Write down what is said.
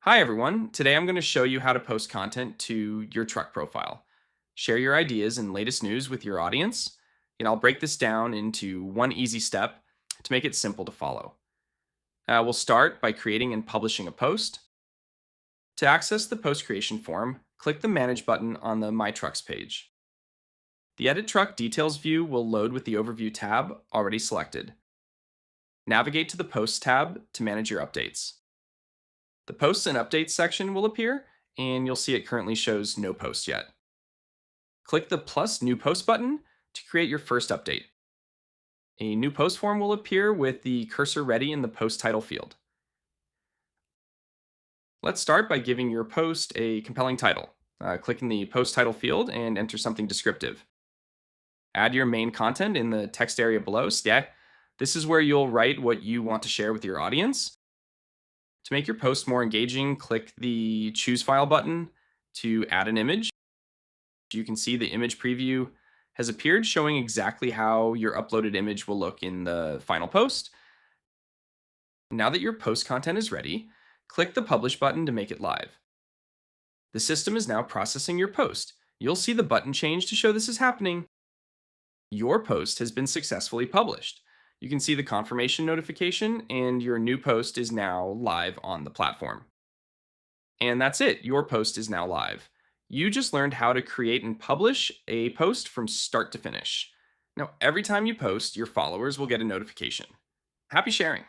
Hi everyone, today I'm going to show you how to post content to your truck profile. Share your ideas and latest news with your audience, and I'll break this down into one easy step to make it simple to follow. We'll start by creating and publishing a post. To access the post creation form, click the Manage button on the My Trucks page. The Edit Truck Details view will load with the Overview tab already selected. Navigate to the Posts tab to manage your updates. The Posts and Updates section will appear, and you'll see it currently shows no posts yet. Click the plus New Post button to create your first update. A new post form will appear with the cursor ready in the post title field. Let's start by giving your post a compelling title. Click in the post title field and enter something descriptive. Add your main content in the text area below. So yeah, this is where you'll write what you want to share with your audience. To make your post more engaging, click the Choose File button to add an image. You can see the image preview has appeared, showing exactly how your uploaded image will look in the final post. Now that your post content is ready, click the Publish button to make it live. The system is now processing your post. You'll see the button change to show this is happening. Your post has been successfully published. You can see the confirmation notification, and your new post is now live on the platform. And that's it, your post is now live. You just learned how to create and publish a post from start to finish. Now, every time you post, your followers will get a notification. Happy sharing!